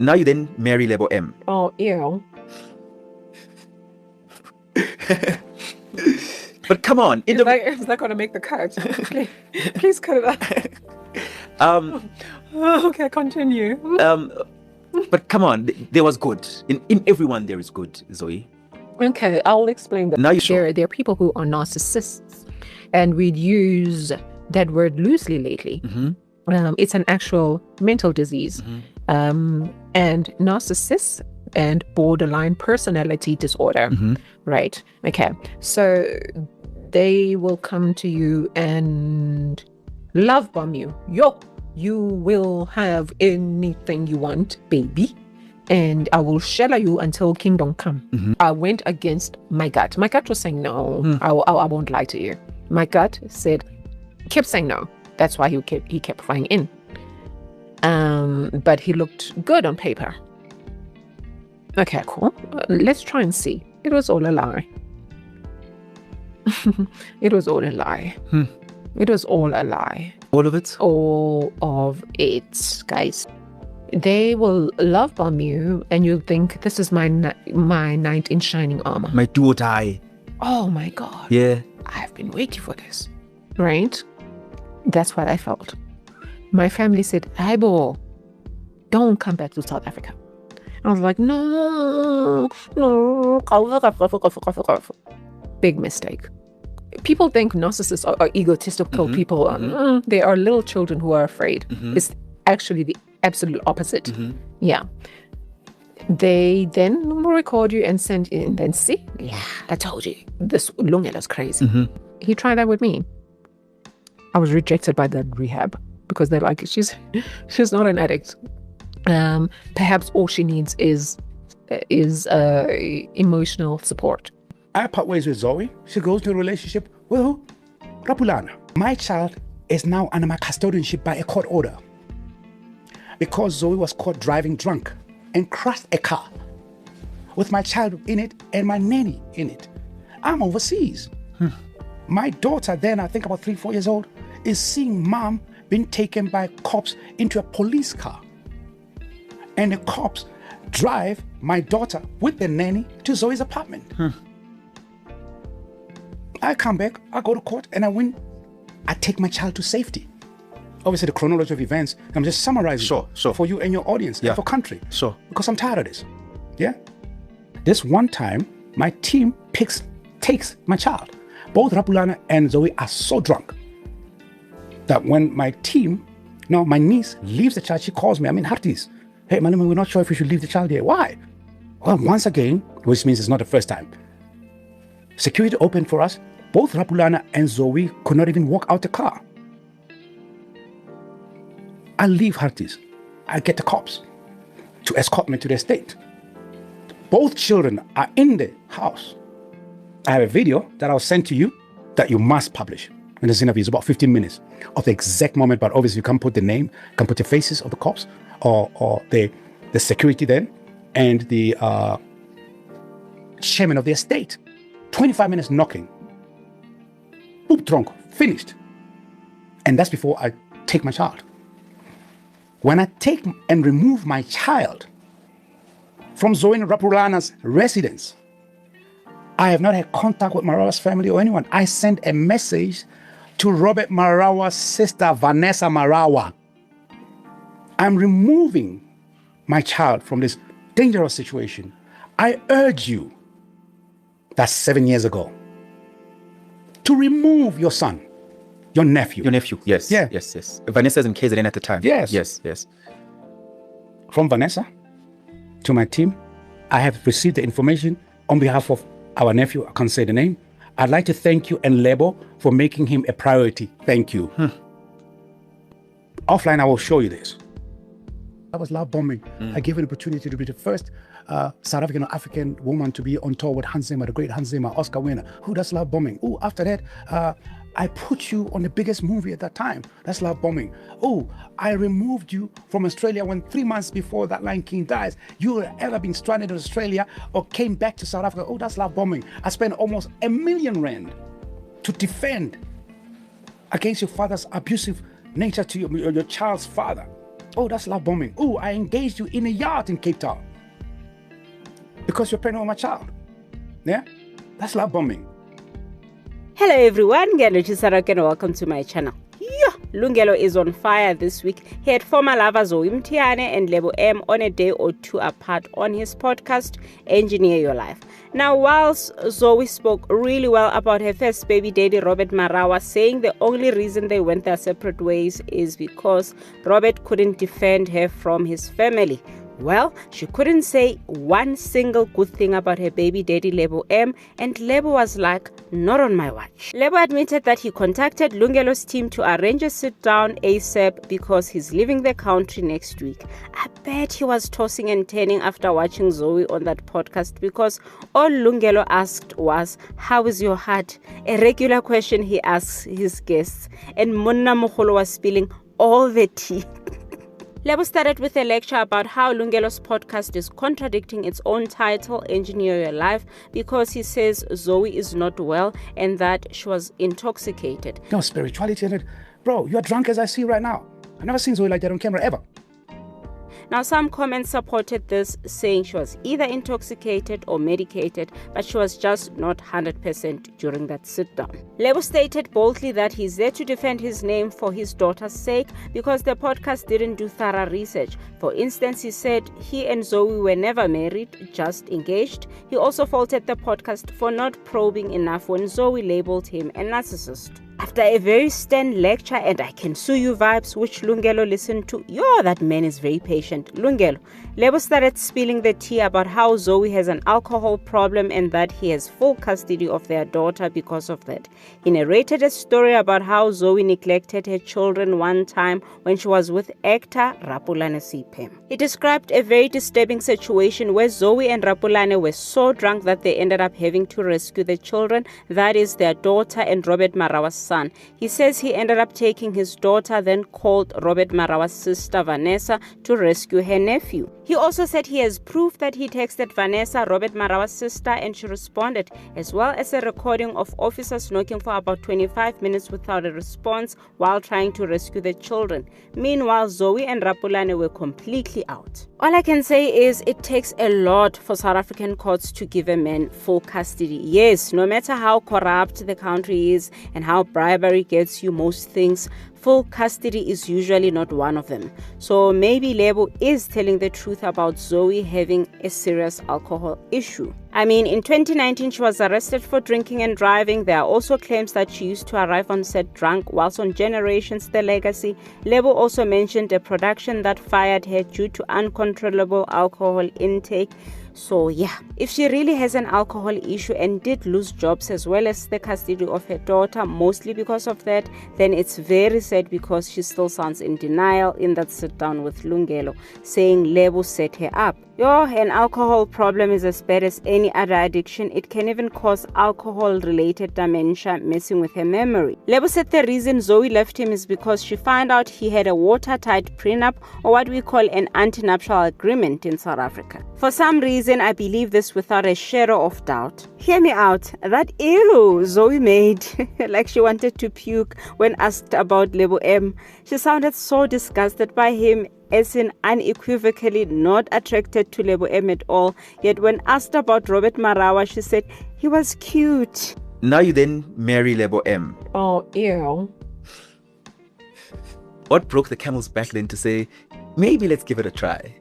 Now you then marry Lebo M. Oh, ew. But come on. Is that going to make the cut? Please cut it out. Okay, continue. But come on, there was good. In everyone there is good, Zoe. Okay, I'll explain that. Now you sure? There are people who are narcissists, and we'd use that word loosely lately. It's an actual mental disease. And narcissists and borderline personality disorder, right? Okay, so they will come to you and love bomb you. You will have anything you want, baby. And I will shelter you until kingdom come. I went against my gut. My gut was saying no. I won't lie to you. My gut kept saying no. That's why he kept flying in. But he looked good on paper. Okay, cool. Let's try and see. It was all a lie. It was all a lie. It was all a lie. All of it? All of it, guys. They will love bomb you, and you'll think, this is my knight in shining armor. My do or die. Oh my God. Yeah. I've been waiting for this. Right? That's what I felt. My family said, Aibo, don't come back to South Africa. I was like, no. Big mistake. People think narcissists are egotistical people. They are little children who are afraid. It's actually the absolute opposite. Yeah. They then will record you and send in, then see, yeah, I told you, this Lungelo's crazy. He tried that with me. I was rejected by that rehab because they're like, she's not an addict. Perhaps all she needs is emotional support. I part ways with Zoe. She goes to a relationship with who? Rapulana. My child is now under my custodianship by a court order because Zoe was caught driving drunk and crashed a car with my child in it and my nanny in it. I'm overseas. My daughter then, I think about 3-4 years old, is seeing mom being taken by cops into a police car. And the cops drive my daughter with the nanny to Zoe's apartment. I come back, I go to court, and I win. I take my child to safety. Obviously, the chronology of events, I'm just summarizing for you and your audience and for country. Because I'm tired of this. Yeah? This one time, my team takes my child. Both Rapulana and Zoe are so drunk that when my niece leaves the child, she calls me. I'm in Hartis. Hey, Malama, we're not sure if we should leave the child here. Why? Well, once again, which means it's not the first time, security opened for us. Both Rapulana and Zoe could not even walk out the car. I leave Hartis. I get the cops to escort me to the estate. Both children are in the house. I have a video that I'll send to you that you must publish. And this interview is about 15 minutes of the exact moment, but obviously you can't put the name, you can put the faces of the cops or the security then and the chairman of the estate. 25 minutes knocking. Boop, drunk, finished. And that's before I take my child. When I take and remove my child from Zoe Rapulana's residence, I have not had contact with Marawa's family or anyone. I sent a message to Robert Marawa's sister, Vanessa Marawa. I'm removing my child from this dangerous situation. I urge you, that's 7 years ago, to remove your son, your nephew. Your nephew, yes. Yeah. Yes. Vanessa's in KZN at the time. Yes. From Vanessa to my team, I have received the information on behalf of our nephew. I can't say the name. I'd like to thank you and Lebo for making him a priority. Thank you. Offline, I will show you this. That was love bombing. I gave an opportunity to be the first South African or African woman to be on tour with Hans Zimmer, the great Hans Zimmer, Oscar winner. Who does love bombing? Oh, after that, I put you on the biggest movie at that time. That's love bombing. Oh, I removed you from Australia when 3 months before that Lion King dies, you had ever been stranded in Australia or came back to South Africa. Oh, that's love bombing. I spent almost R1 million to defend against your father's abusive nature to your child's father. Oh, that's love bombing. Oh, I engaged you in a yacht in Cape Town because you're pregnant with my child. Yeah? That's love bombing. Hello everyone, Ngiyalotshisa and welcome to my channel. Lungelo is on fire this week. He had former lover Zoe Mthiyane and Lebo M on a day or two apart on his podcast, Engineer Your Life. Now, whilst Zoe spoke really well about her first baby daddy, Robert Marawa, saying the only reason they went their separate ways is because Robert couldn't defend her from his family. Well, she couldn't say one single good thing about her baby daddy Lebo M, and Lebo was like, not on my watch. Lebo admitted that he contacted Lungelo's team to arrange a sit-down ASAP because he's leaving the country next week. I bet he was tossing and turning after watching Zoe on that podcast because all Lungelo asked was, how is your heart? A regular question he asks his guests, and Munna Mogolo was spilling all the tea. Lebo started with a lecture about how Lungelo's podcast is contradicting its own title, Engineer Your Life, because he says Zoe is not well and that she was intoxicated. No spirituality in it. Bro, you're drunk as I see right now. I've never seen Zoe like that on camera, ever. Now, some comments supported this, saying she was either intoxicated or medicated, but she was just not 100% during that sit-down. Lebo stated boldly that he's there to defend his name for his daughter's sake because the podcast didn't do thorough research. For instance, he said he and Zoe were never married, just engaged. He also faulted the podcast for not probing enough when Zoe labeled him a narcissist. After a very stern lecture and I can sue you vibes, which Lungelo listened to, that man is very patient. Lungelo. Lebo started spilling the tea about how Zoe has an alcohol problem and that he has full custody of their daughter because of that. He narrated a story about how Zoe neglected her children one time when she was with actor Rapulane Siphem. He described a very disturbing situation where Zoe and Rapulane were so drunk that they ended up having to rescue the children, that is their daughter and Robert Marawa's son. He says he ended up taking his daughter, then called Robert Marawa's sister Vanessa to rescue her nephew. He also said he has proof that he texted Vanessa, Robert Marawa's sister, and she responded, as well as a recording of officers knocking for about 25 minutes without a response while trying to rescue the children. Meanwhile, Zoe and Rapulane were completely out. All I can say is it takes a lot for South African courts to give a man full custody. Yes, no matter how corrupt the country is and how bribery gets you most things, full custody is usually not one of them. So maybe Lebo is telling the truth about Zoe having a serious alcohol issue. I mean, in 2019, she was arrested for drinking and driving. There are also claims that she used to arrive on set drunk, whilst on Generations, The Legacy, Lebo also mentioned a production that fired her due to uncontrollable alcohol intake. So yeah, if she really has an alcohol issue and did lose jobs as well as the custody of her daughter, mostly because of that, then it's very sad because she still sounds in denial in that sit down with Lungelo, saying Lebo set her up. An alcohol problem is as bad as any other addiction. It can even cause alcohol-related dementia, messing with her memory. Lebo said the reason Zoe left him is because she found out he had a watertight prenup, or what we call an anti-nuptial agreement in South Africa. For some reason, I believe this without a shadow of doubt. Hear me out. That ew Zoe made like she wanted to puke when asked about Lebo M. She sounded so disgusted by him, as in unequivocally not attracted to Lebo M at all. Yet when asked about Robert Marawa, she said he was cute. Now you then marry Lebo M. Oh, ew. What broke the camel's back then to say, maybe let's give it a try?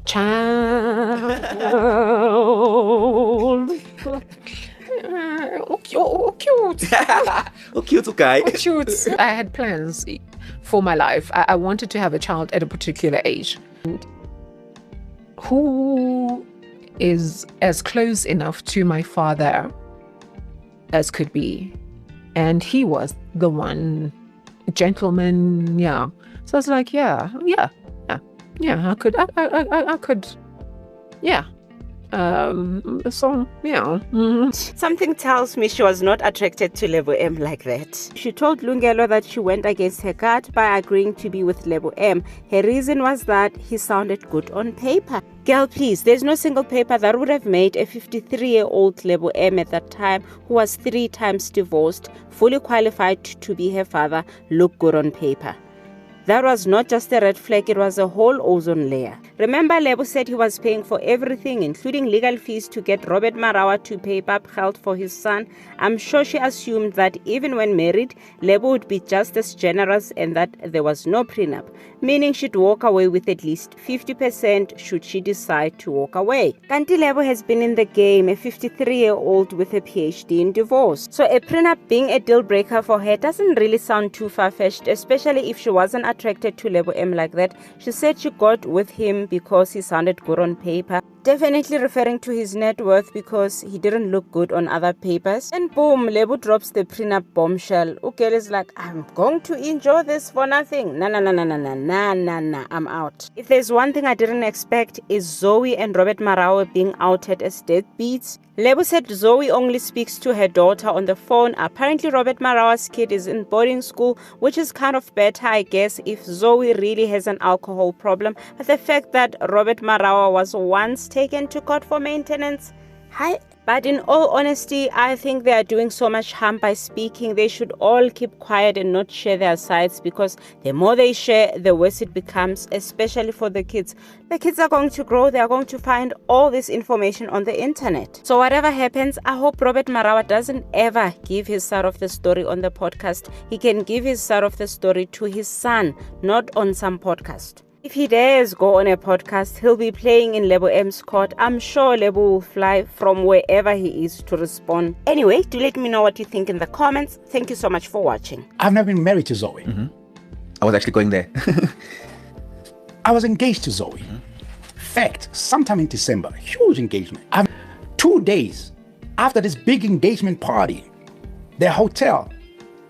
Child. Oh, cute. Oh, cute guy. Oh, cute. I had plans for my life. I wanted to have a child at a particular age. And who is as close enough to my father as could be? And he was the one gentleman, yeah. So I was like, yeah, I could, yeah. So, yeah. Mm-hmm. Something tells me she was not attracted to Lebo M like that. She told Lungelo that she went against her gut by agreeing to be with Lebo M. Her reason was that he sounded good on paper. Girl, please, there's no single paper that would have made a 53-year-old Lebo M at that time, who was 3 times divorced, fully qualified to be her father, look good on paper. That was not just a red flag, it was a whole ozone layer. Remember, Lebo said he was paying for everything, including legal fees to get Robert Marawa to pay health for his son. I'm sure she assumed that even when married, Lebo would be just as generous and that there was no prenup, meaning she'd walk away with at least 50% should she decide to walk away. Kanti Lebo has been in the game, a 53-year-old with a PhD in divorce. So a prenup being a deal breaker for her doesn't really sound too far-fetched, especially if she wasn't attracted to Lebo M like that. She said she got with him because he sounded good on paper. Definitely referring to his net worth because he didn't look good on other papers. And boom, Lebo drops the prenup bombshell. Girl is like, I'm going to enjoy this for nothing. Nah, I'm out. If there's one thing I didn't expect is Zoe and Robert Marawa being outed as deadbeats. Lebo said Zoe only speaks to her daughter on the phone. Apparently Robert Marawa's kid is in boarding school, which is kind of better, I guess, if Zoe really has an alcohol problem. But the fact that Robert Marawa was once taken to court for maintenance, but in all honesty, I think they are doing so much harm by speaking. They should all keep quiet and not share their sides, because the more they share, the worse it becomes, especially for the kids. The kids are going to grow. They are going to find all this information on the internet. So whatever happens, I hope Robert Marawa doesn't ever give his side of the story on the podcast. He can give his side of the story to his son, not on some podcast. If he dares go on a podcast, he'll be playing in Lebo M's court. I'm sure Lebo will fly from wherever he is to respond. Anyway, do let me know what you think in the comments. Thank you so much for watching. I've never been married to Zoe. I was actually going there. I was engaged to Zoe. Fact, sometime in December, huge engagement. 2 days after this big engagement party, the hotel,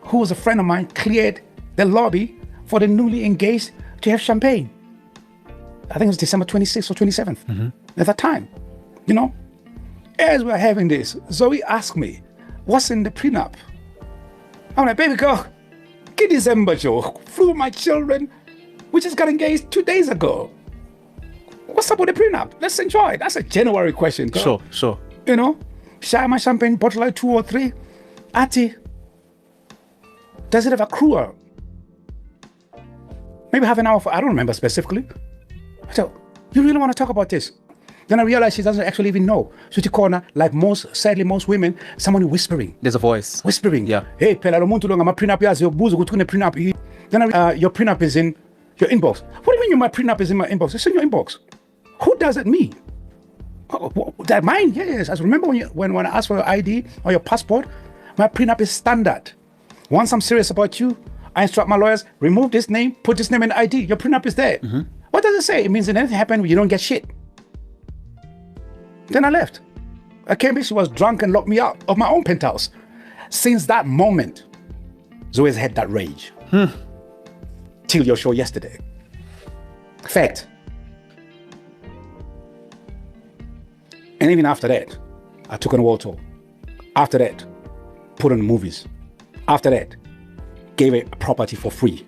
who was a friend of mine, cleared the lobby for the newly engaged to have champagne. I think it was December 26th or 27th at that time. You know, as we're having this, Zoe asked me, what's in the prenup? I'm like, baby girl, get December, Joe. Flew my children. We just got engaged 2 days ago. What's up with the prenup? Let's enjoy it. That's a January question, girl. Sure. You know, share my champagne bottle like 2 or 3. Auntie, does it have a accrual? Maybe half an hour I don't remember specifically. So, you really want to talk about this? Then I realized she doesn't actually even know. So to corner, like sadly most women, someone whispering. There's a voice. Whispering. Yeah. Hey, Pela, I'm a prenup. Then your prenup is in your inbox. What do you mean my prenup is in my inbox? It's in your inbox. Who does it mean? That mine? Yes. I remember when I asked for your ID or your passport, my prenup is standard. Once I'm serious about you, I instruct my lawyers, remove this name, put this name in the ID. Your prenup is there. What does it say? It means if anything happened, you don't get shit. Then I left. I came back, she was drunk and locked me out of my own penthouse. Since that moment, Zoe's had that rage. Till your show yesterday. Fact. And even after that, I took on a world tour. After that, put on movies. After that, gave it a property for free.